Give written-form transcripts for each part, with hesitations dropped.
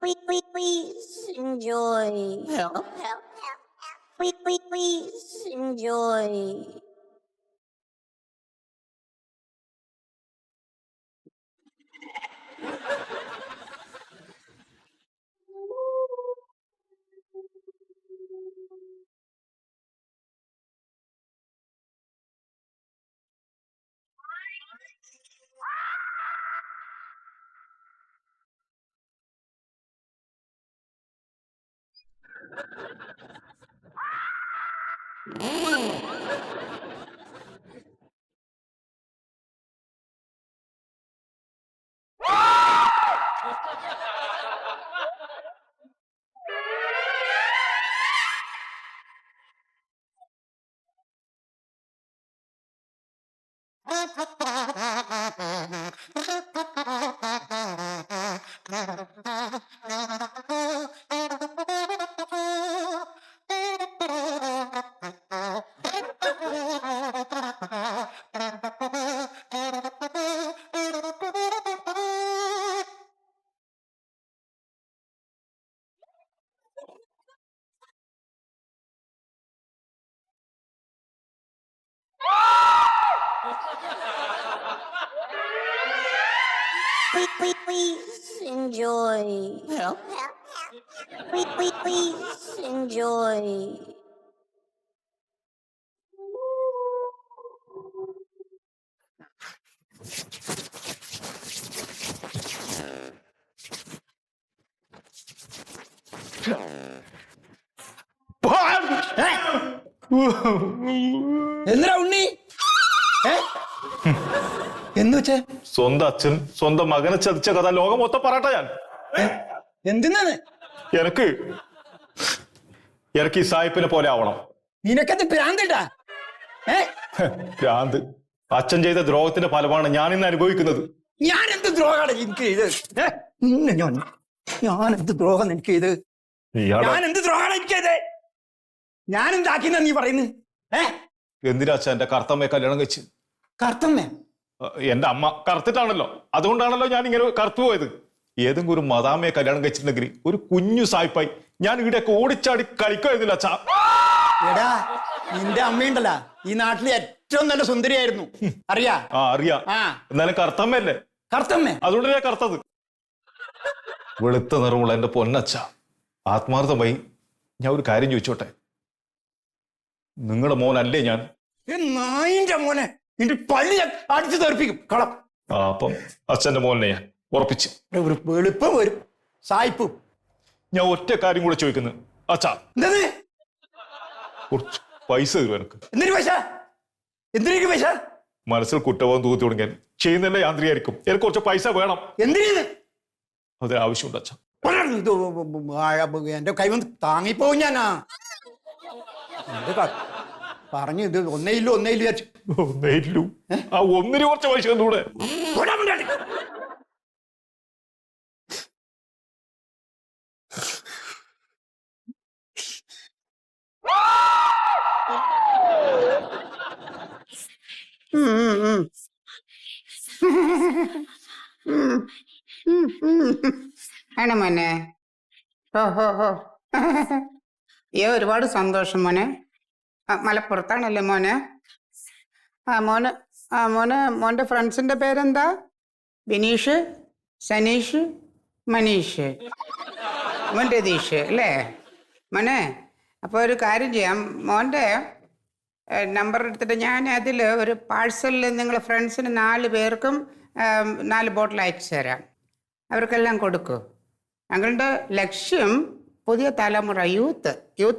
Please enjoy. Help. Please enjoy. Please enjoy. Help. Please enjoy. എന്താ ഉണ്ണി എന്ന് വെച്ചേ സ്വന്തം അച്ഛൻ സ്വന്തം മകനെ ചതിച്ച കഥ ലോകം മൊത്തം പറയട്ടെ ഞാൻ. എന്തിനാണ് എനിക്ക് ഈ സായിപ്പിനെ പോലെ ആവണം. നിനക്കത് ഭ്രാന്തട്ടാ ഭ്രാന്ത്. അച്ഛൻ ചെയ്ത ദ്രോഹത്തിന്റെ ഫലമാണ് ഞാൻ ഇന്ന് അനുഭവിക്കുന്നത്. ഞാൻ എന്ത് ദ്രോഹമാണ് എനിക്ക് ഇത്? ഞാൻ എന്ത് ദ്രോഹം എനിക്ക് ഇത്? ഞാൻ എന്ത് ദ്രോഹമാണ് എനിക്കത്? ഞാൻ എന്താക്കിന്ന നീ പറയുന്നത്? എന്തിനാ അച്ഛൻ എന്റെ കറുത്തമ്മയെ കല്യാണം കഴിച്ച്? കറുത്തമ്മ? എന്റെ അമ്മ കറുത്തിട്ടാണല്ലോ, അതുകൊണ്ടാണല്ലോ ഞാൻ ഇങ്ങനെ കറുത്തു പോയത്. ഏതെങ്കിലും ഒരു മദാമ്മയെ കല്യാണം കഴിച്ചിട്ടുണ്ടെങ്കിൽ ഒരു കുഞ്ഞു സായിപ്പായി ഞാൻ ഇവിടെയൊക്കെ ഓടിച്ചാടി കളിക്കുമായിരുന്നില്ല അച്ഛാ. എടാ, നിന്റെ അമ്മയുണ്ടല്ലോ ഈ നാട്ടിലെ ഏറ്റവും നല്ല സുന്ദരിയായിരുന്നു, അറിയാ? അറിയാ. എന്നാലും കറുത്തമ്മയല്ലേ? കറുത്തമ്മ? അതുകൊണ്ട് ഞാൻ കറുത്തത്. വെളുത്ത നിറമുള്ള എന്റെ പൊന്നച്ഛ, ആത്മാർത്ഥമായി ഞാൻ ഒരു കാര്യം ചോദിച്ചോട്ടെ, നിങ്ങളുടെ മോനല്ലേ ഞാൻ? നായിന്റെ മോനെ, നിന്റെ പള്ളി അടിച്ചു തെറിപ്പിക്കും കളം. അപ്പം അച്ഛന്റെ മോനെ ഞാൻ ഉറപ്പിച്ച്. ഒരു വെളുപ്പം വരും സായിപ്പും. ഞാൻ ഒറ്റ കാര്യം കൂടെ ചോദിക്കുന്നു അച്ഛാ, കുറച്ച് പൈസ തരും എനിക്ക്. എന്തിനു പൈസ? എന്തിനു പൈസ? മനസ്സിൽ കുറ്റബോധം തൂത്തി തുടങ്ങിയാൽ ചെയ്യുന്നതന്നെ യാന്ത്രിയായിരിക്കും. എനിക്ക് കുറച്ച് പൈസ വേണം. എന്തിനു? അതിനാവശ്യമുണ്ട് അച്ഛാ. എന്റെ കൈ വന്ന് താങ്ങിപ്പോവും ഞാനാ. പറഞ്ഞു ഇത് ഒന്നേ ഇല്ലു ആ ഒന്നിന് കുറച്ച് പൈസ കൂടെ. ആണോ മോനെ? ഓഹോ ഒരുപാട് സന്തോഷം മോനെ. മലപ്പുറത്താണല്ലേ മോനെ? മോന്റെ ഫ്രണ്ട്സിന്റെ പേരെന്താ? ബിനീഷ്, സനീഷ്, മനീഷ്, മോൻ രതീഷ് അല്ലേ മോനെ? അപ്പോൾ ഒരു കാര്യം ചെയ്യാം, മോന്റെ നമ്പർ എടുത്തിട്ട് ഞാൻ അതിൽ ഒരു പാഴ്സലിൽ നിങ്ങൾ ഫ്രണ്ട്സിന് 4 പേർക്കും 4 ബോട്ടിൽ അയച്ചു തരാം. അവർക്കെല്ലാം കൊടുക്കൂ. ഞങ്ങളുടെ ലക്ഷ്യം പുതിയ തലമുറ, യൂത്ത്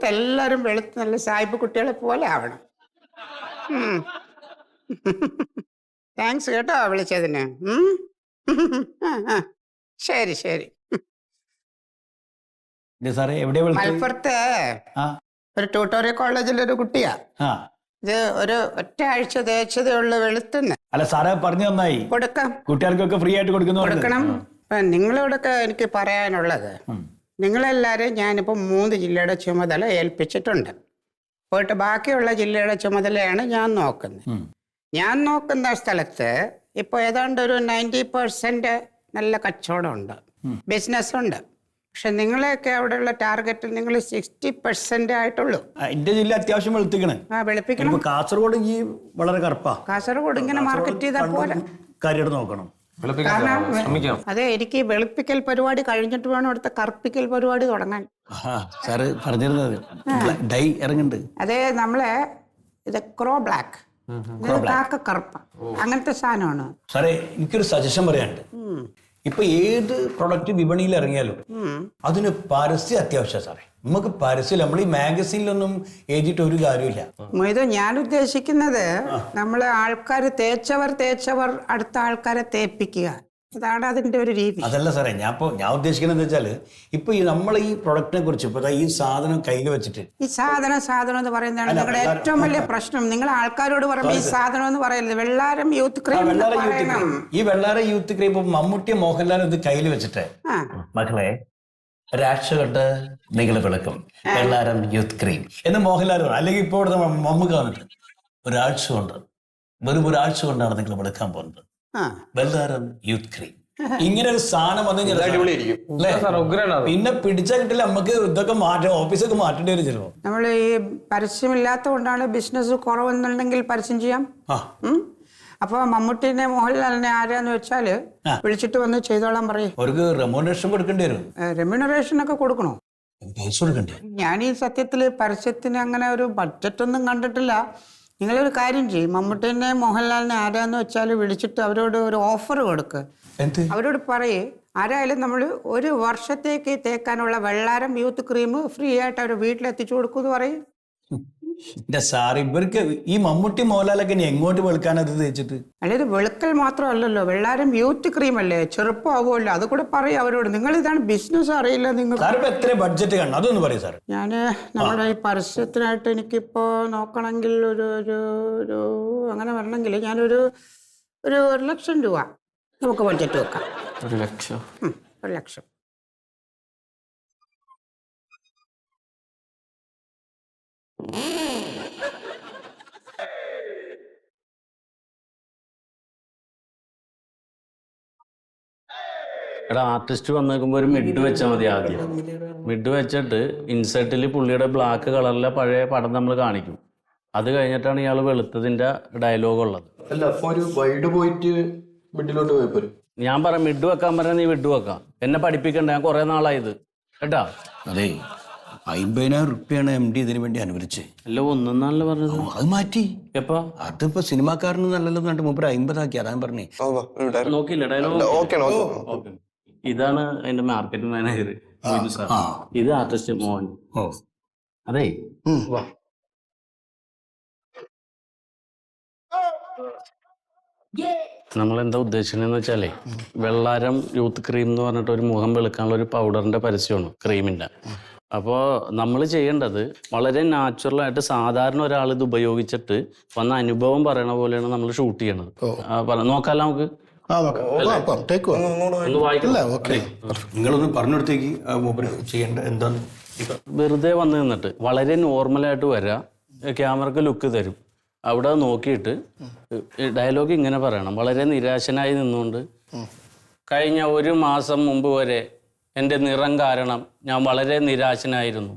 എല്ലാവരും വെളുത്ത് നല്ല സായിപ്പ് കുട്ടികളെ പോലെ ആവണം. താങ്ക്സ് കേട്ടോ വിളിച്ചതിന്. ശരി. മലപ്പുറത്ത് ഒരു ട്യൂട്ടോറിയൽ കോളേജിലൊരു കുട്ടിയാ. ഇത് ഒരു ഒറ്റ ആഴ്ച തേച്ചതേ ഉള്ളു വെളുത്തുന്ന്. അല്ല സാറേ, പറഞ്ഞു നന്നായി. കൊടുക്കാം, കുട്ടികൾക്കൊക്കെ ഫ്രീ ആയിട്ട് കൊടുക്കണം. നിങ്ങളോടൊക്കെ എനിക്ക് പറയാനുള്ളത്, നിങ്ങളെല്ലാവരും ഞാനിപ്പോൾ 3 ജില്ലയുടെ ചുമതല ഏൽപ്പിച്ചിട്ടുണ്ട്. പോയിട്ട് ബാക്കിയുള്ള ജില്ലയുടെ ചുമതലയാണ് ഞാൻ നോക്കുന്നത്. ഞാൻ നോക്കുന്ന സ്ഥലത്ത് ഇപ്പോൾ ഏതാണ്ട് ഒരു 90% നല്ല കച്ചവടമുണ്ട്, ബിസിനസ്സുണ്ട്. പക്ഷെ നിങ്ങളെയൊക്കെ അവിടെയുള്ള ടാർഗറ്റിൽ നിങ്ങൾ 60% ആയിട്ടുള്ളൂ. എന്റെ ജില്ല അത്യാവശ്യം വെളുത്തിക്കണ്. വെളുപ്പിക്കണം. ഇപ്പൊ കാസർഗോഡ് ഈ വളരെ കറുപ്പാ. കാസർഗോഡ് ഇങ്ങനെ മാർക്കറ്റ് ചെയ്താൽ പോലെ കാര്യമായിട്ട് നോക്കണം. കാരണം അതെ, എനിക്ക് ഈ വെളുപ്പിക്കൽ പരിപാടി കഴിഞ്ഞിട്ട് വേണം അടുത്ത കറുപ്പിക്കൽ പരിപാടി തുടങ്ങാൻ. സാറ് പറഞ്ഞിരുന്നത് ഡൈ ഇറങ്ങുന്നുണ്ട്. അതെ, നമ്മളെ ഇത് ക്രോ ബ്ലാക്ക്, കാക്ക കറുപ്പ, അങ്ങനത്തെ സാധനമാണ്. സാറേ എനിക്കൊരു സജഷൻ പറയാനുണ്ട്. ഇപ്പൊ ഏത് പ്രൊഡക്റ്റ് വിപണിയിൽ ഇറങ്ങിയാലും അതിന് പരസ്യം അത്യാവശ്യം സാറേ. നമുക്ക് പരസ്യം നമ്മൾ ഈ മാഗസീനിലൊന്നും എഴുതിയിട്ട് ഒരു കാര്യമില്ല. ഇത് ഞാൻ ഉദ്ദേശിക്കുന്നത് നമ്മളെ ആൾക്കാർ തേച്ചവർ അടുത്ത ആൾക്കാരെ തേപ്പിക്കുക, അതാണ് അതിന്റെ ഒരു രീതി. അതല്ല സാറേ, ഞാൻ ഉദ്ദേശിക്കുന്നത് എന്താ വെച്ചാല് ഇപ്പൊ നമ്മൾ ഈ പ്രൊഡക്റ്റിനെ കുറിച്ച് ഇപ്പൊ ഈ സാധനം കയ്യിൽ വെച്ചിട്ട് ഈ സാധനം എന്ന് പറയുന്നതാണ് നിങ്ങളുടെ ഏറ്റവും വലിയ പ്രശ്നം. നിങ്ങൾ ആൾക്കാരോട് പറയുമ്പോൾ ഈ സാധനം എന്ന് പറയരുത്, വെള്ളാരം യൂത്ത് ക്രീം. ഈ വെള്ളാരം യൂത്ത് ക്രീം മമ്മൂട്ടി മോഹൻലാൽ ഇത് കയ്യിൽ വെച്ചിട്ട് മക്കളെ രാക്ഷകട്ട് നിങ്ങൾ വിളക്കും വെള്ളാരം യൂത്ത് ക്രീം എന്ന് മോഹൻലാൽ പറഞ്ഞു. അല്ലെങ്കിൽ ഇപ്പോൾ ഇവിടെ മമ്മൂക്ക വന്നിട്ട് ഒരാഴ്ച കൊണ്ട് വെറും ഒരാഴ്ച കൊണ്ടാണ് നിങ്ങൾ വിളക്കാൻ പോകുന്നത് വെള്ളാരം യൂത്ത് ക്രീം. ഇങ്ങനെ ഒരു സാധനം വന്നു പിന്നെ പിടിച്ചാൽ കിട്ടില്ല. നമുക്ക് ഇതൊക്കെ മാറ്റാം, ഓഫീസൊക്കെ മാറ്റേണ്ടി വരും ചിലപ്പോ. നമ്മൾ ഈ പരസ്യമില്ലാത്ത കൊണ്ടാണ് ബിസിനസ് കുറവെന്നുണ്ടെങ്കിൽ പരസ്യം ചെയ്യാം. അപ്പൊ മമ്മൂട്ടിനെ മോഹൻലാലിനെ ആരാന്ന് വെച്ചാല് വിളിച്ചിട്ട് വന്ന് ചെയ്തോളാൻ പറയും. അവർക്ക് റെമ്യൂണറേഷൻ കൊടുക്കേണ്ടി വരും. റെമ്യൂണറേഷൻ ഒക്കെ കൊടുക്കണോ? പൈസ കൊടുക്കണ്ടേ? ഞാൻ ഈ സത്യത്തില് പരസ്യത്തിന് അങ്ങനെ ഒരു ബഡ്ജറ്റ് ഒന്നും കണ്ടിട്ടില്ല. നിങ്ങളൊരു കാര്യം ചെയ്യും, മമ്മൂട്ടിനെ മോഹൻലാലിനെ ആരാന്ന് വെച്ചാൽ വിളിച്ചിട്ട് അവരോട് ഒരു ഓഫർ കൊടുക്കുക. അവരോട് പറയേ ആരായാലും നമ്മൾ ഒരു വർഷത്തേക്ക് തേക്കാനുള്ള വെള്ളാരം യൂത്ത് ക്രീം ഫ്രീ ആയിട്ട് അവർ വീട്ടിലെത്തിച്ചു കൊടുക്കുമെന്ന് പറയും. സാർ ഇവർക്ക് ഈ മമ്മൂട്ടി മോഹൻലാലൊക്കെ എങ്ങോട്ട് വെളുക്കാനത് തേച്ചിട്ട്? അല്ലാതെ വെളുക്കൽ മാത്രമല്ലല്ലോ, വെള്ളാരം യൂത്ത് ക്രീം അല്ലേ, ചെറുപ്പമാകുമല്ലോ, അത് കൂടെ പറയും അവരോട്. നിങ്ങൾ ഇതാണ് ബിസിനസ് അറിയില്ല നിങ്ങൾക്ക്. എത്ര ബഡ്ജറ്റ് കാണണം അതൊന്ന് പറയും സാർ. ഞാൻ നമ്മുടെ ഈ പരസ്യത്തിനായിട്ട് എനിക്കിപ്പോ നോക്കണമെങ്കിൽ ഒരു അങ്ങനെ വരണമെങ്കിൽ ഞാനൊരു 1,00,000 രൂപ നമുക്ക് ബഡ്ജറ്റ് വെക്കാം. 1,00,000? 1,00,000. എടാ, ആർട്ടിസ്റ്റ് വന്നേക്കുമ്പോൾ ഒരു മിഡ് വെച്ചാൽ മതി. ആദ്യം മിഡ് വെച്ചിട്ട് ഇൻസെർട്ടിൽ പുള്ളിയുടെ ബ്ലാക്ക് കളറിലെ പഴയ പടം നമ്മൾ കാണിക്കും. അത് കഴിഞ്ഞിട്ടാണ് ഇയാൾ വെളുത്തതിന്റെ ഡയലോഗ് ഉള്ളത്. ഞാൻ പറയാം മിഡ് വെക്കാൻ പറഞ്ഞാൽ നീ മിഡ് വെക്കാം. എന്നെ പഠിപ്പിക്കണ്ട, ഞാൻ കുറെ നാളായത് കേട്ടാ. അതെ, 50,000 റുപ്യാണ് MD ഇതിനു വേണ്ടി അനുവദിച്ചേ. അല്ല, ഒന്നെന്നാണല്ലോ പറഞ്ഞത്. അത് മാറ്റി. എപ്പോ? അതിപ്പോ സിനിമാക്കാരന് നല്ലല്ലോ എന്നിട്ട് മൂപ്പര് 50 ആക്കി. അതാ പറഞ്ഞേ. നോക്കിയില്ല ഡയലോഗ്. ഇതാണ് അതിന്റെ മാർക്കറ്റിംഗ് മാനേജർ സാർ. ഇത് ആർട്ടിസ്റ്റ് മോഹൻ. അതെ, നമ്മളെന്താ ഉദ്ദേശിക്കുന്നതെന്ന് വെച്ചാലേ വെള്ളാരം യൂത്ത് ക്രീം എന്ന് പറഞ്ഞിട്ട് ഒരു മുഖം വെളുക്കാനുള്ള ഒരു പൗഡറിന്റെ പരസ്യമാണ്, ക്രീമിന്റെ. അപ്പോൾ നമ്മൾ ചെയ്യേണ്ടത് വളരെ നാച്ചുറലായിട്ട് സാധാരണ ഒരാൾ ഇത് ഉപയോഗിച്ചിട്ട് വന്ന അനുഭവം പറയണ പോലെയാണ് നമ്മൾ ഷൂട്ട് ചെയ്യണത്. നോക്കാമല്ലോ നമുക്ക്. നിങ്ങളൊന്ന് പറഞ്ഞെടുത്തേക്ക് ചെയ്യേണ്ട എന്താണ്. വെറുതെ വന്ന് നിന്നിട്ട് വളരെ നോർമലായിട്ട് വരാം, ക്യാമറക്ക് ലുക്ക് തരും. അവിടെ നോക്കിയിട്ട് ഡയലോഗ് ഇങ്ങനെ പറയണം. വളരെ നിരാശനായി നിന്നുകൊണ്ട്, കഴിഞ്ഞ 1 മാസം മുമ്പ് വരെ എൻ്റെ നിറം കാരണം ഞാൻ വളരെ നിരാശനായിരുന്നു.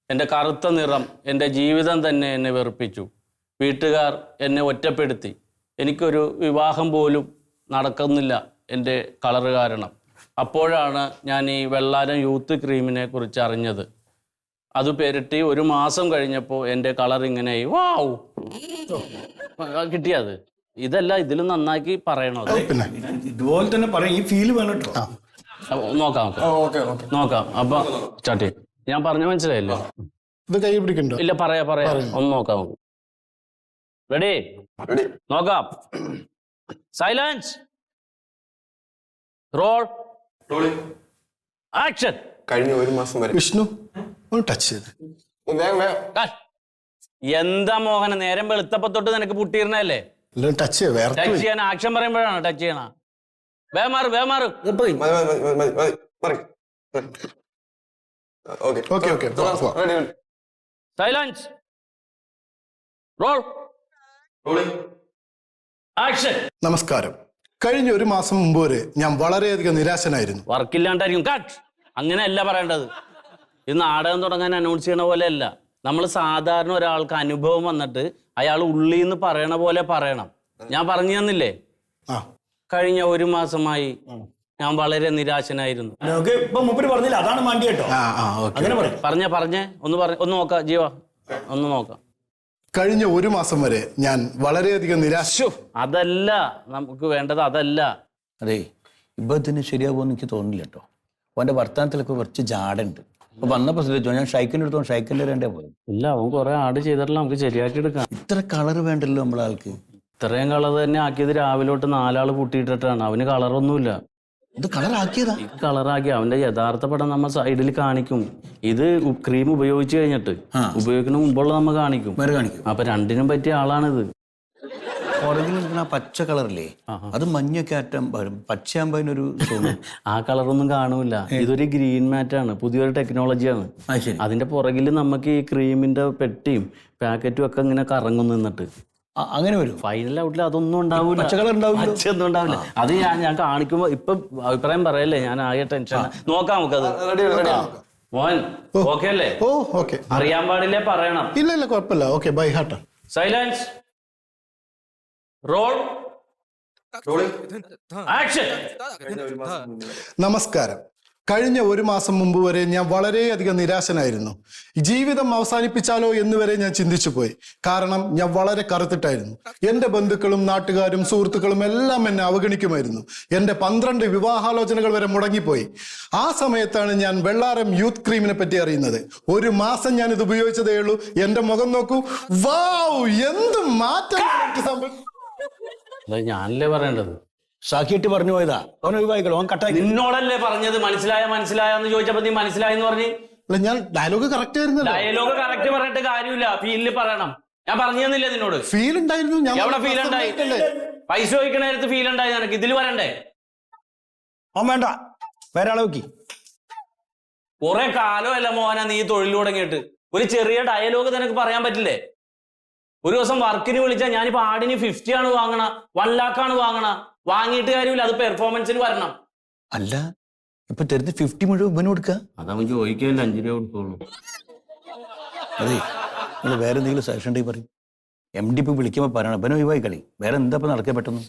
എൻ്റെ കറുത്ത നിറം എൻ്റെ ജീവിതം തന്നെ എന്നെ വെറുപ്പിച്ചു. വീട്ടുകാർ എന്നെ ഒറ്റപ്പെടുത്തി. എനിക്കൊരു വിവാഹം പോലും നടക്കുന്നില്ല എൻ്റെ കളറ് കാരണം. അപ്പോഴാണ് ഞാൻ ഈ വെള്ളാരം യൂത്ത് ക്രീമിനെ കുറിച്ച് അറിഞ്ഞത്. അത് പെരട്ടി 1 മാസം കഴിഞ്ഞപ്പോൾ എൻ്റെ കളർ ഇങ്ങനെയായി. വാവ്, കിട്ടിയത്. ഇതല്ല, ഇതിലും നന്നാക്കി പറയണോ? ഇതുപോലെ തന്നെ പറയാം. ഈ ഫീല് വേണം കേട്ടോ. നോക്കാം. അപ്പൊ സ്റ്റാർട്ട് ചെയ്യും. ഞാൻ പറഞ്ഞ മനസ്സിലായില്ലോ? ഇത് കൈ പിടിക്കണ്ടോ? ഇല്ല, പറയാ ഒന്ന് നോക്കാം. റെഡി? നോക്കാം. Silence, roll, action. കഴിഞ്ഞ 1 മാസം വരെ വിഷ്ണു ഒന്ന് ടച്ച് ചെയ്ത്. എന്താ മോഹന, നേരം വെളുത്തപ്പോ തൊട്ട് നിനക്ക് പുട്ടിയിരുന്നല്ലേ? ടച്ച് ചെയ്യാൻ ആക്ഷൻ പറയുമ്പോഴാണ് ടച്ച് ചെയ്യണ. വേമാറ് സൈലൻസ്, റോൾ, ആക്ഷൻ. നമസ്കാരം. കഴിഞ്ഞ 1 മാസം മുമ്പ് വരെ ഞാൻ വളരെയധികം നിരാശനായിരുന്നു. വർക്കില്ലാണ്ടായിരിക്കും. കട്ട്. അങ്ങനെയല്ല പറയേണ്ടത്. ഇത് നാടകം തുടങ്ങാൻ അനൗൺസ് ചെയ്യണ പോലെ അല്ല. നമ്മൾ സാധാരണ ഒരാൾക്ക് അനുഭവം വന്നിട്ട് അയാൾ ഉള്ളിന്ന് പറയണ പോലെ പറയണം. ഞാൻ പറഞ്ഞു തന്നില്ലേ, കഴിഞ്ഞ 1 മാസമായി ഞാൻ വളരെ നിരാശനായിരുന്നു. പറഞ്ഞില്ല, അതാണ് മാണ്ടി കേട്ടോ. അങ്ങനെ പറഞ്ഞേ ഒന്ന് നോക്കാം ജീവ, ഒന്ന് നോക്കാം. കഴിഞ്ഞ 1 മാസം വരെ ഞാൻ വളരെയധികം നിരാശ. അതല്ല നമുക്ക് വേണ്ടത്, അതല്ല. അതെ, ഇദ്ദേഹത്തിന് ശരിയാകുമെന്ന് എനിക്ക് തോന്നുന്നില്ല കേട്ടോ. അവന്റെ വർത്തമാനത്തിലൊക്കെ കുറച്ച് ജാടുണ്ട്. അപ്പൊ വന്നപ്പോ ശ്രദ്ധിച്ചോ, ഞാൻ ഷൈക്കിന്റെ അടുത്തോ ഷൈക്കിന്റെ രണ്ടേ പോയത്. ഇല്ല, അവൻ കുറെ ആഡ് ചെയ്തിട്ടില്ല, നമുക്ക് ശരിയാക്കി എടുക്കാം. ഇത്ര കളർ വേണ്ടല്ലോ നമ്മളെ ആൾക്ക്. ഇത്രയും കളർ തന്നെ ആക്കിയത് രാവിലെ തൊട്ട് 4 ആള് കൂട്ടിയിട്ടിട്ടാണ്. അവന് കളറൊന്നുമില്ല. ഇത് കളറാക്കിയതാ? ഇത് കളറാക്കി അവന്റെ യഥാർത്ഥ പടം നമ്മ സൈഡിൽ കാണിക്കും. ഇത് ക്രീം ഉപയോഗിച്ച് കഴിഞ്ഞിട്ട് ഉപയോഗിക്കുന്ന മുമ്പുള്ള നമ്മ കാണിക്കും. അപ്പൊ രണ്ടിനും പറ്റിയ ആളാണിത്. പുറകിൽ നിൽക്കുന്ന പച്ച കളറില്ലേ, അത് മഞ്ഞൊക്കെ ആറ്റം വരും, പച്ചയാകുമ്പോ അതിനൊരു ആ കളറൊന്നും കാണൂല. ഇതൊരു ഗ്രീൻ മാറ്റാണ്, പുതിയൊരു ടെക്നോളജിയാണ്. അതിന്റെ പുറകിൽ നമുക്ക് ഈ ക്രീമിന്റെ പെട്ടിയും പാക്കറ്റും ഒക്കെ ഇങ്ങനെ കറങ്ങും നിന്നിട്ട് അങ്ങനെ വരും. ഫൈനൽ ഔട്ടിൽ അതൊന്നും ഉണ്ടാവൂല, പച്ചയൊന്നും ഉണ്ടാവില്ല. അത് ഞാൻ കാണിക്കുമ്പോ ഇപ്പൊ അഭിപ്രായം പറയല്ലേ, ഞാൻ ആകെ ടെൻഷൻ. നോക്കാം നമുക്കത്. മോൻ ഓക്കെ അല്ലേ? അറിയാൻ പാടില്ലേ പറയണം. ഇല്ല കുഴപ്പമില്ല. Okay, by heart. Silence, roll, action. നമസ്കാരം. കഴിഞ്ഞ 1 മാസം മുമ്പ് വരെ ഞാൻ വളരെയധികം നിരാശനായിരുന്നു. ജീവിതം അവസാനിപ്പിച്ചാലോ എന്ന് വരെ ഞാൻ ചിന്തിച്ചു പോയി. കാരണം ഞാൻ വളരെ കറുത്തിട്ടായിരുന്നു. എൻ്റെ ബന്ധുക്കളും നാട്ടുകാരും സുഹൃത്തുക്കളും എല്ലാം എന്നെ അവഗണിക്കുമായിരുന്നു. എൻ്റെ 12 വിവാഹാലോചനകൾ വരെ മുടങ്ങിപ്പോയി. ആ സമയത്താണ് ഞാൻ വെള്ളാരം യൂത്ത് ക്രീമിനെ പറ്റി അറിയുന്നത്. 1 മാസം ഞാൻ ഇത് ഉപയോഗിച്ചതേ ഉള്ളൂ. എൻ്റെ മുഖം നോക്കൂ, വാവ്, എന്ത് മാറ്റം സംഭവിച്ചു. ഞാനല്ലേ പറയേണ്ടത്? സാക്കിയിട്ട് പറഞ്ഞു പോയതാ. അവൻ ഒഴിവായിക്കളോ, അവൻ കട്ടായി. നിന്നോടല്ലേ പറഞ്ഞത് മനസ്സിലായെന്ന് ചോദിച്ചപ്പോ നീ മനസ്സിലായെന്ന് പറഞ്ഞു. ഞാൻ ഡയലോഗ് കറക്റ്റ് ആയിരുന്നു. ഡയലോഗ് കറക്റ്റ് പറഞ്ഞിട്ട് കാര്യമില്ല, ഫീലില് പറയണം. ഞാൻ പറഞ്ഞു തന്നില്ലേ നിന്നോട്? ഫീൽ ഉണ്ടായിരുന്നു. എവിടെ ഫീൽ ഉണ്ടായി? പൈസ ചോദിക്കണ നേരത്ത് ഫീൽ ഉണ്ടായി നിനക്ക്. ഇതിൽ പറയണ്ടേ? അവൻ വേണ്ട, വേറെ ആളെ നോക്കി. കുറെ കാലമല്ല മോഹന നീ തൊഴിൽ തുടങ്ങിയിട്ട്. ഒരു ചെറിയ ഡയലോഗ് നിനക്ക് പറയാൻ പറ്റില്ലേ? ഒരു ദിവസം വർക്കിന് വിളിച്ചാൽ ഞാനിപ്പോ ആടിന് 50 ആണ് വാങ്ങണ, 1 lakh വാങ്ങണ. വാങ്ങിയിട്ട് കാര്യമില്ല, അത് പെർഫോമൻസിന് വരണം. അല്ല, ഇപ്പൊ തരുന്ന 50 മുഴുവൻ ഇവന് കൊടുക്കുക. അതവൻ ചോദിക്കില്ല, 5 രൂപ കൊടുക്കുള്ളൂ. അതെ, നിങ്ങൾ വേറെ എന്തെങ്കിലും സജഷൻ ഉണ്ടെങ്കിൽ പറയും. MD ഇപ്പൊ വിളിക്കുമ്പോ പറയണം, ഇവനെ ഒഴിവായി കളി. വേറെ എന്താ ഇപ്പൊ നടക്കാൻ പെട്ടെന്ന്?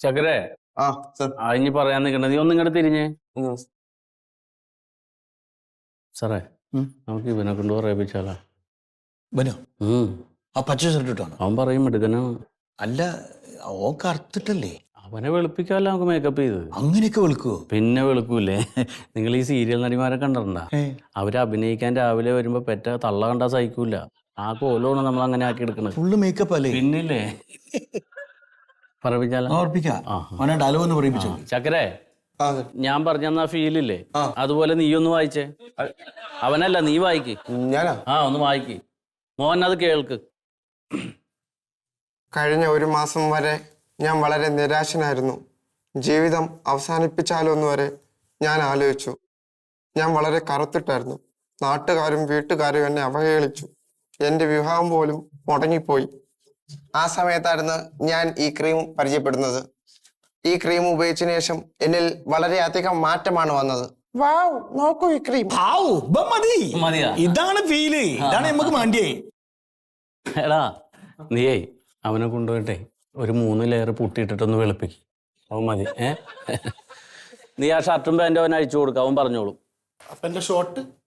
ചക്കരെ, ഇനി പറയാൻ നിൽക്കണ്ട, നീ ഒന്നും ഇങ്ങോട്ട് തിരിഞ്ഞേ. സാറേ, നമുക്ക് ഇവനെ കൊണ്ട് പറയിപ്പിച്ചാലോ? ഇവനോ? ആ പച്ച ഷർട്ട് ഇട്ടാണ്. അവൻ പറയും എടുക്കാനാണ്. അല്ല, ഓൻ കറുത്തിട്ടല്ലേ? അവനെ വെളുപ്പിക്കാമല്ലോ നമുക്ക് മേക്കപ്പ് ചെയ്ത്. അങ്ങനെയൊക്കെ വെളുക്കുവോ? പിന്നെ വെളുക്കൂലേ. നിങ്ങൾ ഈ സീരിയൽ നടിമാരെ കണ്ടിട്ടുണ്ടാ? അവര് അഭിനയിക്കാൻ രാവിലെ വരുമ്പോ പെറ്റ തള്ള കണ്ടാ സഹിക്കൂല. ആ കോലാണ് നമ്മൾ അങ്ങനെ ആക്കി എടുക്കണത്. ഫുള്ള് മേക്കപ്പ് അല്ലേ? പിന്നില്ലേ. ചക്കരെ, ഞാൻ പറഞ്ഞ ഫീലില്ലേ, അതുപോലെ നീ ഒന്ന് വായിച്ചേ. അവനല്ല, നീ വായിക്ക്. ഒന്ന് വായിക്ക് മോഹൻ, അത് കേൾക്ക്. കഴിഞ്ഞ 1 മാസം വരെ ഞാൻ വളരെ നിരാശനായിരുന്നു. ജീവിതം അവസാനിപ്പിച്ചാലോ എന്ന് വരെ ഞാൻ ആലോചിച്ചു. ഞാൻ വളരെ കറുത്തിട്ടായിരുന്നു. നാട്ടുകാരും വീട്ടുകാരും എന്നെ അവഹേളിച്ചു. എൻ്റെ വിവാഹം പോലും മുടങ്ങിപ്പോയി. ആ സമയത്തായിരുന്നു ഞാൻ ഈ ക്രീം പരിചയപ്പെടുന്നത്. ഈ ക്രീം ഉപയോഗിച്ചതിന് ശേഷം എന്നിൽ വളരെയധികം മാറ്റമാണ് വന്നത്. വാവ്, നോക്കൂ ഈ ക്രീം. ഇതാണ് ഫീല്, ഇതാണ് നമുക്ക് മാണ്ടിയേ. എടാ നീയേ അവനെ കൊണ്ടുപോയിട്ടെ ഒരു 3 ലെയർ പൊട്ടിയിട്ടിട്ടൊന്ന് വെളുപ്പിക്കും. അവൻ മതി. നീ ആ ഷർട്ടും പാൻറ്റും അവൻ അഴിച്ചു കൊടുക്കുക, അവൻ പറഞ്ഞോളൂ.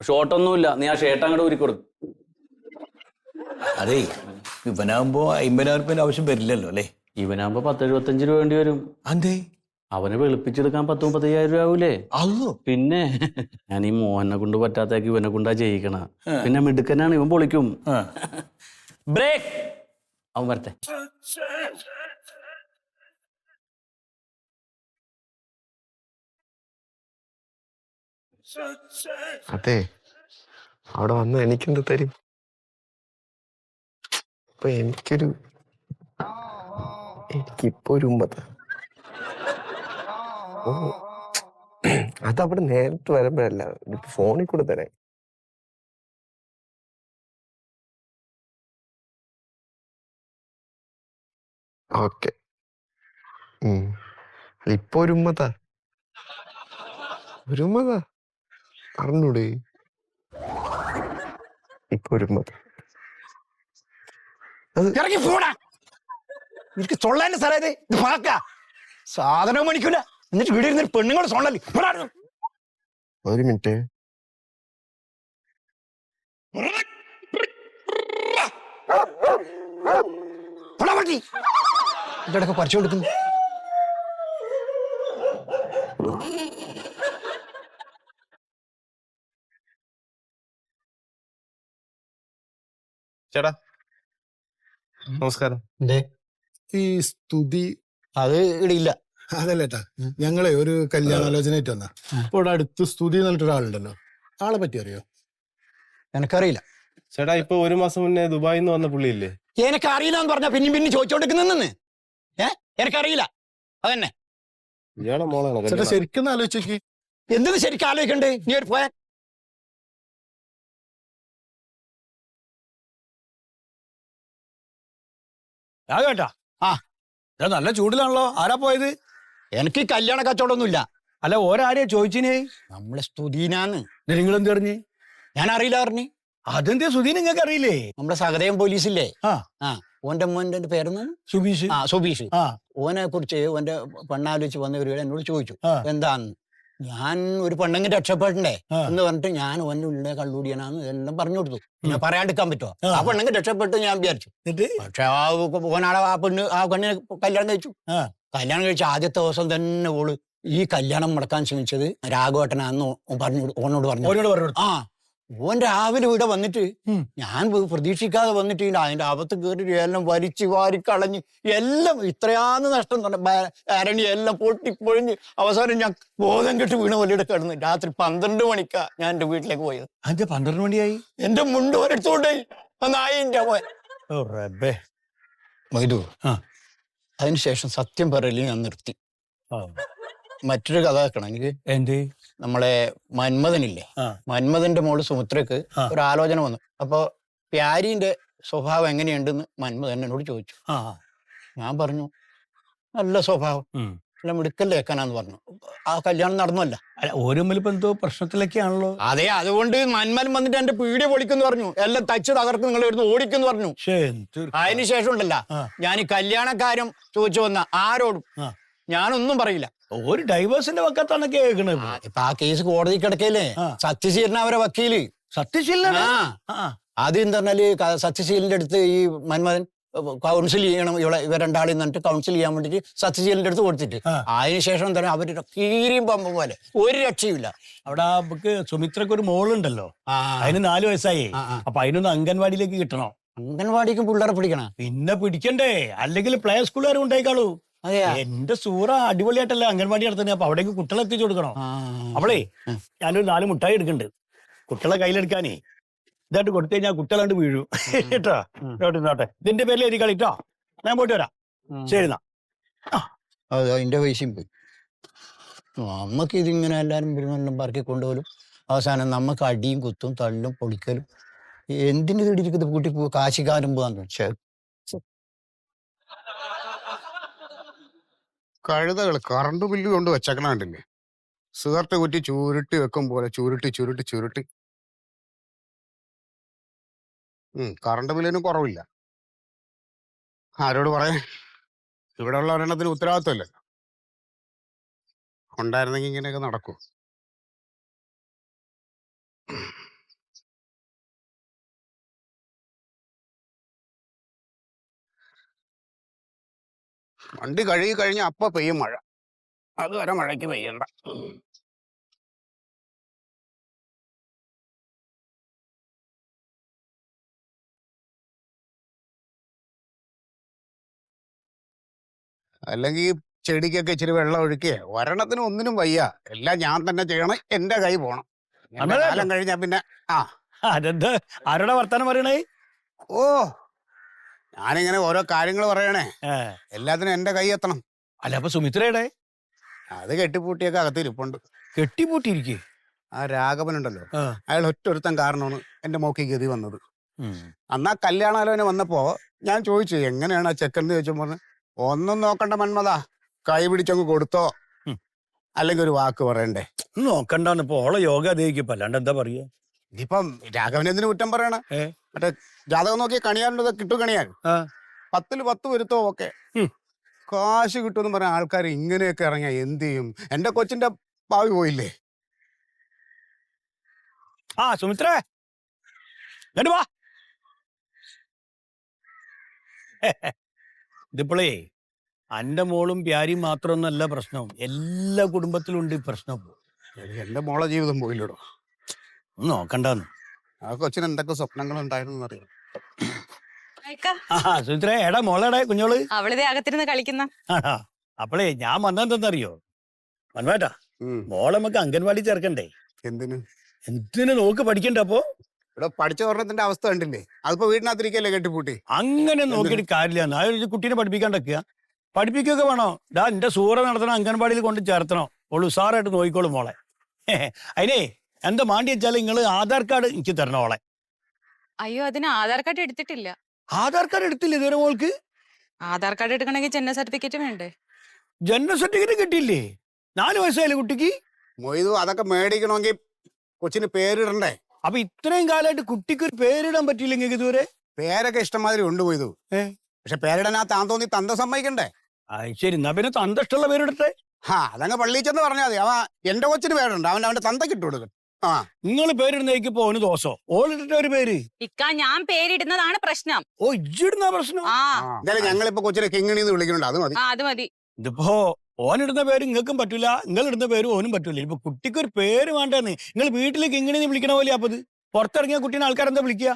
ഷോർട്ടൊന്നുമില്ല, നീ ആ ഷർട്ട് അങ്ങോട്ട് ഊരി കൊടുക്കും. അതെ, ഇവനാകുമ്പോ 50,000 രൂപ ആവശ്യം വരില്ലല്ലോ അല്ലേ? ഇവനാകുമ്പോ 10-75 രൂപ വേണ്ടി വരും. അതെ, അവനെ വെളുപ്പിച്ചെടുക്കാൻ 10-35,000 രൂപ ആവൂലേ? പിന്നെ ഞാൻ ഈ മോഹനെ കൊണ്ട് പറ്റാത്തേക്ക് ഇവനെ കൊണ്ടാ ചെയ്യിക്കണ. പിന്നെ മിടുക്കനാണ്, ഇവൻ പൊളിക്കും. ബ്രേക്ക്. അവൻ വരട്ടെ. അതെ, അവിടെ വന്ന് എനിക്കെന്ത് തരും? ഇപ്പൊ എനിക്കിപ്പോ ഒരു ഉമ്പത്ത്. അതവിടെ നേരിട്ട് വരുമ്പോഴല്ല, ഫോണിൽ കൂടെ തരാം. ഓക്കെ. ഇപ്പൊ ഒരു ഉമ്മതാ അറിഞ്ഞൂടെ? ഇപ്പൊ ഒരു ഉമ്മത. ഇറങ്ങി പോടാ. എനിക്ക് തൊള്ളാൻ്റെ സ്ഥലം ഇത് പാക്ക സാധനവും മണിക്കൂല. എന്നിട്ട് വീട് ഇരുന്നിട്ട് പെണ്ണുങ്ങൾ സോണല്ലേ. ഒരു മിനിറ്റ്. ഇതൊക്കെ പറിച്ചു കൊടുക്കുന്നു. ചേട്ടാ നമസ്കാരം. ഈ സ്തുതി അത് ഇടയില്ല. അതല്ലേട്ടാ, ഞങ്ങളെ ഒരു കല്യാണാലോചനയായിട്ട് വന്ന ഇപ്പോൾ ഇവിടെ അടുത്ത് സ്തുതി എന്ന് പറഞ്ഞിട്ട് ഒരാളുണ്ടല്ലോ, ആളെ പറ്റി അറിയോ? എനക്കറിയില്ല ചേട്ടാ. ഇപ്പൊ ഒരു മാസം മുന്നേ ദുബായിൽ നിന്ന് വന്ന പുള്ളിയില്ലേ? എനക്കറിയില്ലെന്ന് പറഞ്ഞ പിന്നെ ചോദിച്ചോണ്ടിരിക്കുന്നെന്ന്. എനക്കറിയില്ല. അതന്നെ ഇയാളെ മോളാണ്. ചേട്ടാ ശരിക്കും ആലോചിച്ചേക്ക്. എന്തെന്ന് ശരിക്കും ആലോചിക്കണ്ടേ? നീ ഒരു പോയ കേട്ടാ. നല്ല ചൂടിലാണല്ലോ. ആരാ പോയത്? എനിക്ക് കല്യാണ കച്ചവടമൊന്നുമില്ല. അല്ല, ഓരാരെയാ ചോദിച്ചിന്? നമ്മളെ സ്തുതീനാന്ന്. നിങ്ങൾ എന്ത് പറഞ്ഞു? ഞാൻ അറിയില്ല പറഞ്ഞു. അതെന്താ സുധീ നിങ്ങൾക്ക് അറിയില്ലേ? നമ്മുടെ സഹദേവൻ പോലീസില്ലേ? ഓന്റെ മോന്റെ പേരൊന്നു സുബീഷ്. സുബീഷ്. ഓനെ കുറിച്ച് ഓന്റെ പെണ്ണാലോചിച്ച് വന്നവര് എന്നോട് ചോദിച്ചു എന്താന്ന്. ഞാൻ ഒരു പെണ്ണെങ്കിൽ രക്ഷപ്പെടണ്ടേ എന്ന് പറഞ്ഞിട്ട് ഞാൻ ഓന്റെ ഉള്ളിലെ കള്ളൂടിയനാന്ന് എല്ലാം പറഞ്ഞു കൊടുത്തു. പിന്നെ പറയാണ്ടിരിക്കാൻ പറ്റുമോ? ആ പെണ്ണെങ്കിൽ രക്ഷപ്പെട്ടു ഞാൻ വിചാരിച്ചു. പക്ഷെ ഓനാളെ ആ പെണ്ണിനെ കല്യാണം കഴിച്ചു. കല്യാണം കഴിച്ച ആദ്യത്തെ ദിവസം തന്നെ ഓള് ഈ കല്യാണം മുടക്കാൻ ശ്രമിച്ചത് രാഘവേട്ടനാന്ന് ഓനോട് പറഞ്ഞു. ആ ഓൻ രാവിലെ ഇവിടെ വന്നിട്ട് ഞാൻ പ്രതീക്ഷിക്കാതെ വന്നിട്ട് അതിന്റെ അകത്ത് കയറി എല്ലാം വലിച്ചു വാരി കളഞ്ഞ് എല്ലാം ഇത്രയാന്ന് നഷ്ടം അരണി എല്ലാം പൊട്ടിപ്പൊഴിഞ്ഞ് അവസാനം ഞാൻ ബോധം കെട്ട് വീണ വലിയുടെ കിടന്ന് രാത്രി 12 മണിക്കാ ഞാൻ എന്റെ വീട്ടിലേക്ക് പോയത്. അതെ 12 മണിയായി. എന്റെ മുണ്ട് ഒരെടുത്തോണ്ടേ നായിന്റെ പോയ മൈദു. അതിനുശേഷം സത്യം പറയല് ഞാൻ നിർത്തി. മറ്റൊരു കഥ വെക്കണം എനിക്ക്. എന്ത്? നമ്മളെ മന്മഥനില്ലേ, മന്മഥന്റെ മോള് സുമിത്രക്ക് ഒരു ആലോചന വന്നു. അപ്പൊ പ്യാരിന്റെ സ്വഭാവം എങ്ങനെയുണ്ടെന്ന് മന്മഥൻ എന്നോട് ചോദിച്ചു. ഞാൻ പറഞ്ഞു നല്ല സ്വഭാവം, നല്ല മിടുക്കല്ലേക്കാനാന്ന് പറഞ്ഞു. ആ കല്യാണം നടന്നല്ല. ഓരോമ്മലിപ്പോ എന്തോ പ്രശ്നത്തിലൊക്കെയാണല്ലോ. അതെ, അതുകൊണ്ട് മന്മഥൻ വന്നിട്ട് എന്റെ പീഡിയ പൊളിക്കെന്ന് പറഞ്ഞു, എല്ലാം തച്ച് തകർക്ക് നിങ്ങൾ ഇവിടുന്ന് ഓടിക്കെന്ന് പറഞ്ഞു. അതിനുശേഷം ഉണ്ടല്ല ഞാൻ ഈ കല്യാണക്കാര്യം ചോദിച്ചു വന്ന ആരോടും ഞാനൊന്നും പറയില്ല. ഒരു ഡൈവേഴ്സിന്റെ വക്കത്താണ് കേൾക്കണത്. ഇപ്പൊ ആ കേസ് കോടതി കിടക്കയില്ലേ, സത്യശീലൻ അവരെ വക്കീല്. സത്യശീലൻ ആദ്യം എന്താ പറഞ്ഞാല് സത്യശീലന്റെ അടുത്ത് ഈ മന്മഥൻ കൗൺസിൽ ചെയ്യണം ഇവ രണ്ടാളിൽ നിന്നിട്ട് കൗൺസിൽ ചെയ്യാൻ വേണ്ടിട്ട് സത്യശീലന്റെ അടുത്ത് കൊടുത്തിട്ട് അതിനുശേഷം എന്താ അവരുടെ കീരിയും പമ്പും പോലെ ഒരു രക്ഷയുമില്ല. അവിടെ നമുക്ക് സുമിത്രക്ക് ഒരു മോളുണ്ടല്ലോ, അതിന് 4 വയസ്സായി. അപ്പൊ അതിനൊന്ന് അംഗൻവാടിയിലേക്ക് കിട്ടണോ? അംഗൻവാടിക്ക് പിള്ളേരെ പിടിക്കണം. പിന്നെ പിടിക്കണ്ടേ, അല്ലെങ്കിൽ പ്ലേ സ്കൂളുകാരും ഉണ്ടായിക്കാളൂ. എന്റെ സൂറ അടിപൊളിയായിട്ടല്ലേ അംഗൻവാടി നടത്തുന്നത്. അപ്പൊ അവിടേക്ക് കുട്ടികളെ എത്തിച്ചു കൊടുക്കണോ? അവളേ ഞാനൊരു 4 മുട്ടായി എടുക്കണ്ട് കുട്ടികളെ കയ്യിലെടുക്കാനേ. ഇതായിട്ട് കൊടുത്തു കഴിഞ്ഞാൽ കുട്ടികളാണ്ട് വീഴും കേട്ടോ. ഇന്നോട്ടെ ഇതിന്റെ പേരിൽ എഴുതി കളിട്ടോ. ഞാൻ പോയിട്ട് വരാം. ശരി എന്നാ. അതിന്റെ പൈസയും പോയി. നമ്മക്ക് ഇതിങ്ങനെ എല്ലാരും പെരുമെല്ലാം പറക്കി കൊണ്ടുപോലും അവസാനം നമുക്ക് അടിയും കുത്തും തള്ളും പൊളിക്കലും. എന്തിനു തേടിയിരിക്കുന്നത് കൂട്ടി കാശിക്കാരും പോകാൻ കഴുതകൾ കറണ്ട് ബില്ല് കൊണ്ട് വെച്ചേക്കണണ്ടില്ലേ? സിഗരറ്റ് കുറ്റി ചുരുട്ടി വെക്കും പോലെ ചുരുട്ടി കറണ്ട് ബില്ലിന് കുറവില്ല. ആരോട് പറയാൻ? ഇവിടെ ഉള്ള ഒരെണ്ണത്തിന് ഉത്തരവാദിത്വമല്ലേ. ഉണ്ടായിരുന്നെങ്കിൽ ഇങ്ങനെയൊക്കെ നടക്കൂ. വണ്ടി കഴുകി കഴിഞ്ഞ അപ്പ പെയ്യും മഴ, അതുവരെ മഴയ്ക്ക് പെയ്യണ്ട. അല്ലെങ്കിൽ ചെടിക്കൊക്കെ ഇച്ചിരി വെള്ളം ഒഴുക്കിയേ. ഒരെണ്ണത്തിന് ഒന്നിനും വയ്യ, എല്ലാം ഞാൻ തന്നെ ചെയ്യണം, എന്റെ കൈ പോണം. കാലം കഴിഞ്ഞാ പിന്നെ അതെന്ത് ആരോടെ വർത്താനം പറയണേ? ഓ ഞാനിങ്ങനെ ഓരോ കാര്യങ്ങൾ പറയണേ, എല്ലാത്തിനും എന്റെ കൈ എത്തണം. അല്ല അപ്പൊ സുമിത്രയുടെ അത് കെട്ടിപ്പൂട്ടിയൊക്കെ അകത്തിരിപ്പുണ്ട്. കെട്ടിപ്പൂട്ടിയിരിക്കേ? ആ രാഘവനുണ്ടല്ലോ, അയാൾ ഒറ്റൊരുത്തൻ കാരണമാണ് എന്റെ മോക്ക് ഗതി വന്നത്. അന്നാ കല്യാണാലോചന വന്നപ്പോ ഞാൻ ചോദിച്ചു എങ്ങനെയാണ് ആ ചെക്കൻ എന്ന് ചോദിച്ചപ്പോ ഒന്നും നോക്കണ്ട മന്മത, കൈ പിടിച്ചങ്ങ് കൊടുത്തോ. അല്ലെങ്കിൽ ഒരു വാക്ക് പറയണ്ടേ? നോക്കണ്ടാന്ന് ഇപ്പൊ ഓളെ യോഗ അതേക്കിപ്പോ, അല്ലാണ്ട് എന്താ പറയാ? ഇപ്പം രാഘവൻ എന്തിനു കുറ്റം പറയണ? മറ്റേ ജാതകം നോക്കിയ കണിയാറുണ്ട്, കിട്ടും കണിയാൻ 10-ൽ 10 വരുത്തോ ഒക്കെ കാശ് കിട്ടുമെന്ന് പറഞ്ഞ ആൾക്കാർ ഇങ്ങനെയൊക്കെ ഇറങ്ങിയ എന്ത് ചെയ്യും? എന്റെ കൊച്ചിന്റെ ഭാവി പോയില്ലേ? ആ സുമിത്രേ, ഇങ്ങോട്ട് വാ. ഇതിപ്പോളേ അന്റെ മോളും പ്യാരിയും മാത്രമൊന്നല്ല പ്രശ്നം, എല്ലാ കുടുംബത്തിലും ഉണ്ട് ഈ പ്രശ്നം. എന്റെ മോളെ ജീവിതം പോയില്ലടോ. ഒന്ന് നോക്കണ്ടെന്ന്. ആ കൊച്ചിന് എന്തൊക്കെ സ്വപ്നങ്ങൾ ഉണ്ടായിരുന്നു അറിയാം. സുമിത്രേ, എടാ മോളെടെ കുഞ്ഞോള് അവളിതേ അകത്തിരുന്ന് കളിക്കുന്ന. അപ്പളേ ഞാൻ വന്നെന്തെന്നറിയോ മന്വേട്ടാ, മോളെ നമുക്ക് അംഗൻവാടി ചേർക്കണ്ടേ? എന്തിന്? എന്തിനു നോക്ക് പഠിക്കണ്ടേ? അപ്പൊ ഇവിടെ പഠിച്ച ഓർണത്തിന്റെ അവസ്ഥ കണ്ടില്ലേ? അതിപ്പോ വീടിനകത്തിരിക്കല്ലേ കെട്ടിപ്പൂട്ടി. അങ്ങനെ നോക്കിയിട്ട് കാര്യമില്ല. ആ കുട്ടീനെ പഠിപ്പിക്കാണ്ടൊക്കെയാ, പഠിപ്പിക്കുകയൊക്കെ വേണോ? എന്റെ സൂറ നടത്തണം, അംഗൻവാടിയിൽ കൊണ്ട് ചേർത്തണം. ഓള് ഉസാറായിട്ട് നോക്കിക്കോളും മോളെ. അതിനേ എന്താ മാണ്ടി വെച്ചാൽ നിങ്ങൾ ആധാർ കാർഡ് എനിക്ക് തരണം ഓളെ. അയ്യോ, അതിന് ആധാർ കാർഡ് എടുത്തിട്ടില്ല. ആധാർ കാർഡ് എടുത്തില്ല ഇതുവരെ മോൾക്ക്? ആധാർ കാർഡ് എടുക്കണമെങ്കിൽ ജനന സർട്ടിഫിക്കറ്റ് വേണ്ടേ? ജനന സർട്ടിഫിക്കറ്റ് കിട്ടിയില്ലേ? 4 വയസ്സായാലും കുട്ടിക്ക്. മൊയ്തു, അതൊക്കെ മേടിക്കണമെങ്കിൽ കൊച്ചിന് പേരിടണ്ടേ? അപ്പൊ ഇത്രയും കാലമായിട്ട് കുട്ടിക്ക് ഒരു പേരിടാൻ പറ്റിയില്ലെങ്കിൽ ഇതുവരെ? പേരൊക്കെ ഇഷ്ടംമാതിരി ഉണ്ട് മൊയ്തു. പക്ഷെ പേരിടാൻ താൻ തോന്നി തന്ത സമ്മതിക്കണ്ടേ? ശരി, എന്നാ പിന്നെ തന്ത ഇഷ്ടമുള്ള പേരിടട്ടെ. അതങ്ങ് പള്ളിയിൽ ചെന്ന് പറഞ്ഞാൽ മതി. അവൻ എന്റെ കൊച്ചിന് പേരുണ്ട്, അവന്റെ തന്തക്ക് ഇട്ട് കൊടുക്കും. നിങ്ങൾ പേരിടുന്നേക്ക് പോന് ദോശോ ഓളിട്ട ഒരു പേര്? ഇക്ക, ഞാൻ പേരിടുന്നതാണ് പ്രശ്നം. ഓ, ഇജിടുന്ന പ്രശ്നം. എന്തായാലും ഞങ്ങളിപ്പോ കൊച്ചിനെ കിങ്ങിണിന്ന് വിളിക്കുന്നുണ്ട്, അത് മതി. അത് മതി. ഇതിപ്പോ ഓനിടുന്ന പേര് നിങ്ങൾക്കും പറ്റൂല, നിങ്ങൾ ഇടുന്ന പേര് ഓനും പറ്റൂല. ഇപ്പൊ കുട്ടിക്ക് ഒരു പേര് വേണ്ടെന്ന് നിങ്ങൾ വീട്ടിലേക്ക് ഇങ്ങനെ വിളിക്കണ പോലെ. അപ്പൊ ഇത് പുറത്തിറങ്ങിയ കുട്ടീനെ ആൾക്കാരെന്താ വിളിക്കുക?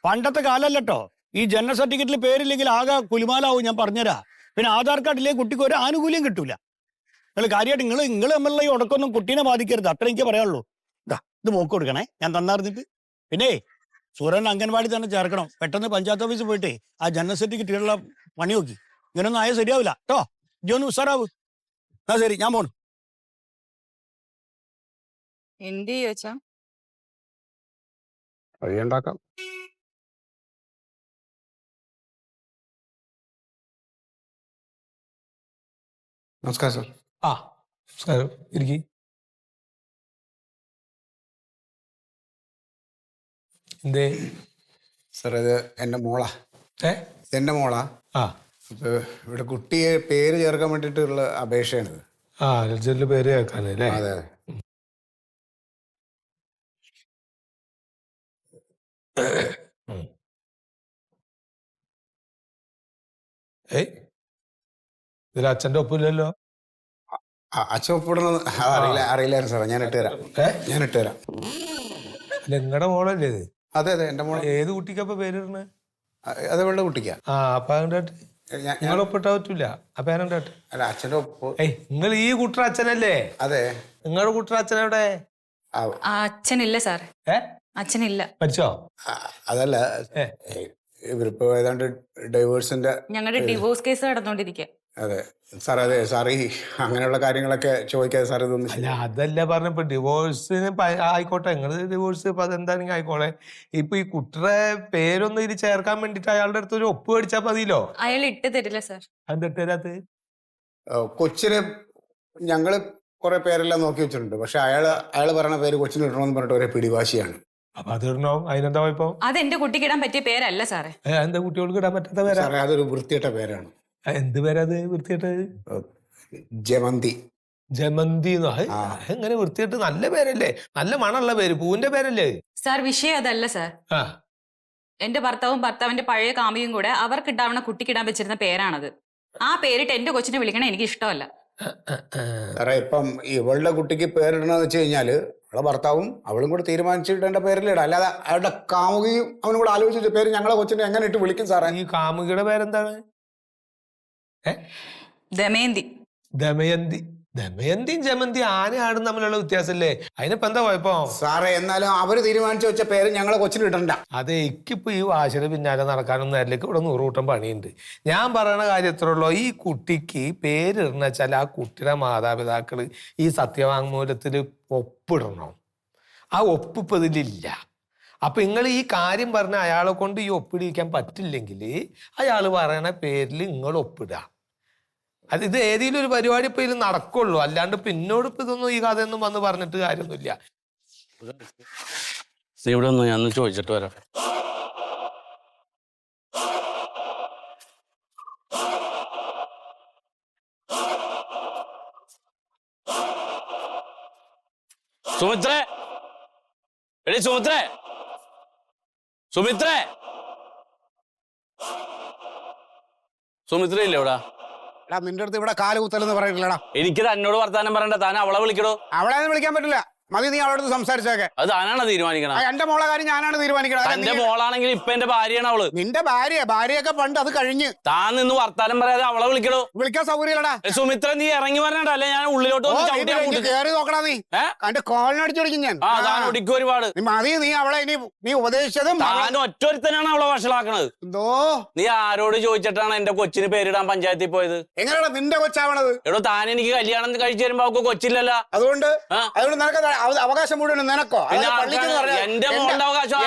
പണ്ടത്തെ കാലല്ലോ. ഈ ജനന സർട്ടിഫിക്കറ്റിൽ പേരില്ലെങ്കിൽ ആകെ കുലുമാലാവും. ഞാൻ പറഞ്ഞുതരാ. പിന്നെ ആധാർ കാർഡിലേക്ക് കുട്ടിക്ക് ഒരു ആനുകൂല്യം കിട്ടൂല. നിങ്ങൾ കാര്യമായിട്ട് നിങ്ങൾ തമ്മിലുള്ള ഈ ഉടക്കൊന്നും കുട്ടീനെ ബാധിക്കരുത്, അത്ര എനിക്ക് പറയാനുള്ളൂ. ഇത് മോക്ക് കൊടുക്കണേ, ഞാൻ തന്നറിഞ്ഞിട്ട്. പിന്നെ സൂര്യൻ അംഗൻവാടി തന്നെ ചേർക്കണം. പെട്ടെന്ന് പഞ്ചായത്ത് ഓഫീസിൽ പോയിട്ടേ ആ ജനന സർട്ടിഫിക്കറ്റുള്ള പണി നോക്കി. ഇങ്ങനൊന്നും ആയാൽ ശരിയാവില്ല കേട്ടോ. ഇജൊന്ന് ഉസാറാവ്. ആ ശരി, ഞാൻ പോണു. എന്ത് ചോദിച്ചാ? വഴിയുണ്ടാക്കാം. നമസ്കാരം സാർ. നമസ്കാരം, ഇരിക്കി. എന്തേ സാർ, ഇത് എന്റെ മോളാ. ഇതെന്റെ മോളാ. അപ്പൊ ഇവിടെ കുട്ടിയെ പേര് ചേർക്കാൻ വേണ്ടിട്ടുള്ള അപേക്ഷയാണിത്. രജിസ്റ്ററിൽ പേര് ചേർക്കാൻ അല്ലേ? അതെ. ഇതിൽ അച്ഛന്റെ ഒപ്പില്ലല്ലോ. അച്ഛൻ ഒപ്പിടണം അറിയില്ലായിരുന്നു സാറേ. ഞാൻ ഇട്ടുതരാം. നിങ്ങളുടെ മോളല്ലേ ഇത്? അതെ അതെ, എന്റെ മോളെ. ഏത് കുട്ടിക്കപ്പ പേരിടണേ? അത് വെള്ള കുട്ടിക്കാ. അപ്പൊ അതുകൊണ്ടായിട്ട് നിങ്ങൾ ഒപ്പിട്ടാ പറ്റൂല. അപ്പൊ ഞാനുണ്ടായിട്ട് അല്ല, അച്ഛന്റെ ഒപ്പ്. നിങ്ങൾ ഈ കുട്ടർ അച്ഛനല്ലേ? അതെ. നിങ്ങളുടെ കുട്ടർ അച്ഛനെവിടെ? അച്ഛനില്ല സാറേ. അച്ഛനില്ല. മരിച്ചോ? അതല്ല, ഇവരിപ്പോ ഏതാണ്ട് ഡൈവേഴ്സിന്റെ ഞങ്ങളുടെ ഡിവോഴ്സ് കേസ് നടന്നുകൊണ്ടിരിക്കുക. അതെ സാർ. അതെ സാർ, ഈ അങ്ങനെയുള്ള കാര്യങ്ങളൊക്കെ ചോദിക്കാതെ സാർ ഇതൊന്നും. അല്ല, അതല്ല പറഞ്ഞപ്പോ ഡിവോഴ്സിന് ആയിക്കോട്ടെ, നിങ്ങള് ഡിവോഴ്സ് ഇപ്പൊ അതെന്താണെങ്കിൽ ആയിക്കോട്ടെ. ഇപ്പൊ ഈ കുട്ടിയുടെ പേരൊന്നും ഇത് ചേർക്കാൻ വേണ്ടിട്ട് അയാളുടെ അടുത്ത് ഒരു ഒപ്പ് മേടിച്ചാൽ മതിയല്ലോ. അയാൾ ഇട്ട് തരില്ല സാർ. എന്താ തരാത്ത? കൊച്ചിന് ഞങ്ങള് കുറെ പേരെല്ലാം നോക്കി വെച്ചിട്ടുണ്ട്. പക്ഷെ അയാള് പറയുന്ന പേര് കൊച്ചിന് ഇടണമെന്ന് പറഞ്ഞിട്ട് ഒരേ പിടിവാശിയാണ്. അപ്പൊ അത് ഇടണോ? അതിനെന്താ ഇപ്പൊ? അത് എന്റെ കുട്ടിക്ക് ഇടാൻ പറ്റിയ പേരല്ല സാറേ. എന്താ കുട്ടികൾക്ക് ഇടാൻ പറ്റാത്ത പേരാ? സാറേ, അതൊരു വൃത്തിയിട്ട പേരാണ്. എന്ത് പേരത് വൃത്തിയായിട്ട്? ജമന്തി. ജമന്തിന്നോ? എങ്ങനെ വൃത്തിയായിട്ട്? നല്ല പേരല്ലേ, നല്ല മണമുള്ള പേര്, പൂവിന്റെ പേരല്ലേ? സാർ, വിഷയം അതല്ല സാർ. എന്റെ ഭർത്താവും ഭർത്താവിന്റെ പഴയ കാമുകിയും കൂടെ അവർക്ക് ഇടാവണ കുട്ടിക്കിടാൻ വെച്ചിരുന്ന പേരാണത്. ആ പേരിട്ട് എന്റെ കൊച്ചിനെ വിളിക്കണേ എനിക്ക് ഇഷ്ടമല്ല. സാറേ, ഇപ്പം ഇവളുടെ കുട്ടിക്ക് പേരിടണമെന്ന് വെച്ച് കഴിഞ്ഞാല് അവളെ ഭർത്താവും അവളും കൂടെ തീരുമാനിച്ചിടേണ്ട പേരിൽ ഇടാം. അല്ലാതെ അവളുടെ കാമുകിയും അവനും കൂടെ ആലോചിച്ച പേര് ഞങ്ങളെ കൊച്ചിനെ എങ്ങനെ ഇട്ട് വിളിക്കും സാറേ? ഈ കാമുകിയുടെ പേരെന്താണ്? ദമയന്തി. ദമയന്തി. ദമയന്തിയും ജമന്തി ആനയാടും തമ്മിലുള്ള വ്യത്യാസല്ലേ? അതിനിപ്പോ എന്താ കുഴപ്പം സാറേ? എന്നാലും അവര് തീരുമാനിച്ചു വെച്ച പേര് ഞങ്ങളെ കൊച്ചിന് ഇടണ്ട. അതെ, എനിക്കിപ്പോ ഈ വാശിയുടെ പിന്നാലെ നടക്കാനൊന്നും നേരിലേക്ക് ഇവിടെ 100 കൂട്ടം പണിയുണ്ട്. ഞാൻ പറയണ കാര്യം എത്ര ഉള്ളൂ, ഈ കുട്ടിക്ക് പേരിടണ വെച്ചാൽ ആ കുട്ടിയുടെ മാതാപിതാക്കള് ഈ സത്യവാങ്മൂലത്തിൽ ഒപ്പിടണം. ആ ഒപ്പ് ഇപ്പൊ ഇതിലില്ല. അപ്പൊ നിങ്ങൾ ഈ കാര്യം പറഞ്ഞ അയാളെ കൊണ്ട് ഈ ഒപ്പിടിക്കാൻ പറ്റില്ലെങ്കിൽ അയാൾ പറയണ പേരിൽ നിങ്ങൾ ഒപ്പിടുക. അത് ഇത് ഏതെങ്കിലും ഒരു പരിപാടി ഇപ്പൊ ഇതിൽ നടക്കുള്ളൂ, അല്ലാണ്ട് പിന്നോട് ഇപ്പൊ ഇതൊന്നും ഈ കഥയൊന്നും വന്ന് പറഞ്ഞിട്ട് കാര്യമൊന്നുമില്ല. ഇവിടെ ഒന്ന് ഞാൻ ചോദിച്ചിട്ട് വരാം. സുമിത്രേ, എടി സുമിത്രേ, സുമിത്രേ, സുമിത്ര ഇല്ലേ ഇവിടെ? എടാ നിന്റെ അടുത്ത് ഇവിടെ കാല് കുത്തലെന്ന് പറയില്ലടാ. എനിക്ക് തന്നോട് വർത്താനം പറയണ്ട, താൻ അവളെ വിളിക്കടോ. അവളെ വിളിക്കാൻ പറ്റില്ല, മതി നീ അവളോട് സംസാരിച്ചേക്കെ. അത് താനാണ് തീരുമാനിക്കണം. എന്റെ മോളെ കാര്യം ഞാനാണ് തീരുമാനിക്കണം. എന്റെ മോളാണെങ്കിൽ ഇപ്പൊ എന്റെ ഭാര്യയാണ് അവള്. നിന്റെ ഭാര്യയൊക്കെ പണ്ട് അത് കഴിഞ്ഞ്. താൻ നിന്ന് വർത്താനം പറയാതെ അവളെ വിളിക്കടോ. വിളിക്കാൻ സൗകര്യടാ. സുമിത്ര നീ ഇറങ്ങി വരണ, അല്ലെ ഞാൻ ഉള്ളിലോട്ട് കേറി നോക്കടാ നീ. കണ്ട് കോളിനടിച്ചു കൊടുക്കും ഞാൻ. ഒടിക്കും ഒരുപാട്. മതി നീ അവളെ നീ ഉപദേശിച്ചതും. താൻ ഒറ്റൊരുത്തനാണ് അവളെ വഷളാക്കണത്. എന്തോ നീ ആരോട് ചോദിച്ചിട്ടാണ് എന്റെ കൊച്ചിന് പേരിടാൻ പഞ്ചായത്തിൽ പോയത്? എങ്ങനെയാണ് നിന്റെ കൊച്ചാവണത്? എടോ താൻ എനിക്ക് കല്യാണം കഴിച്ചു തരുമ്പോ അവക്ക് കൊച്ചില്ലല്ലോ. അതുകൊണ്ട് നിനക്ക് അവകാശം മുഴുവൻ നിനക്കോ? എന്റെ മോളുടെ അവകാശം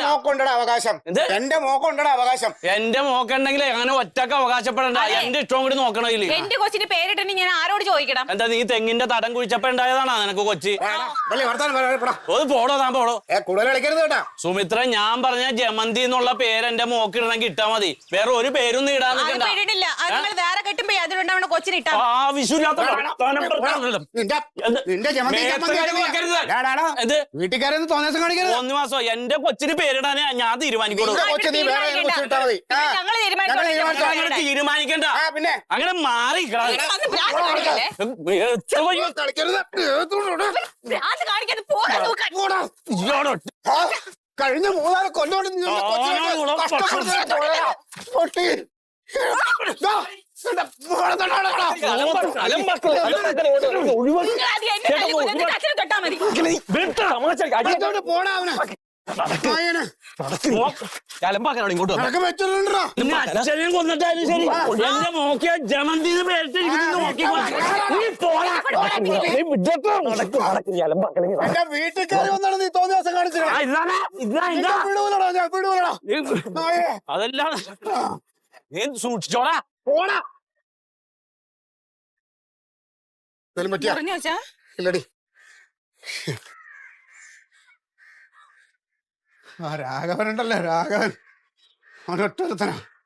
മോക്കൊണ്ടടാ അവകാശം. എന്റെ മോക്കൊണ്ടടാ അവകാശം. എന്റെ മോക്കുണ്ടെങ്കിൽ അങ്ങനെ ഒറ്റക്ക് അവകാശപ്പെടണ്ട. എന്റെ ഇഷ്ടം കൂടി നോക്കണില്ല. എന്റെ കൊച്ചിന് പേരിട്ടെങ്കിൽ ഞാൻ ആരോട് ചോദിക്കണം? എന്താ നീ തെങ്ങിന്റെ തടം കുഴിച്ചപ്പോ ഉണ്ടായതാണോ നിനക്ക് കൊച്ചി? പോടോ, താൻ പോടോ. കൂടുതൽ കളിക്കരുത് കേട്ടാ. സുമിത്ര, ഞാൻ പറഞ്ഞ ജമന്തി എന്നുള്ള പേര് എന്റെ മോക്കിടണമെങ്കിൽ ഇട്ടാ മതി. വേറെ ഒരു പേരും നീ ഇടാൻ വേറെ കെട്ടുമ്പോ അതിലുണ്ടാവണ കൊച്ചിന് ഇട്ടാ. ആവശ്യമില്ലാത്ത വീട്ടുകാരെന്ന് തോന്നിയാസം കാണിക്കരുത്. 1 മാസം എന്റെ കൊച്ചിന് പേരിടാനേ ഞാൻ തീരുമാനിക്കോളൂ. തീരുമാനിക്കണ്ട, പിന്നെ അങ്ങനെ മാറി കഴിഞ്ഞ 3 കൊല്ലോട് പോടാ അവനെ. അച്ഛനെയും കൊന്നിട്ടാലും ശരി എന്റെ മോക്കിയ ജമന്തിന്ന് എന്റെ വീട്ടുകാരി വന്നാണ് നീ തോന്നിയ ദിവസം കാണിച്ചത്. അതെല്ലാം നീ സൂക്ഷിച്ചോടാ. പോടാ. ഇല്ലടി, രാഘവനുണ്ടല്ലോ, രാഘവൻ അവനൊറ്റൊരുത്തനാ.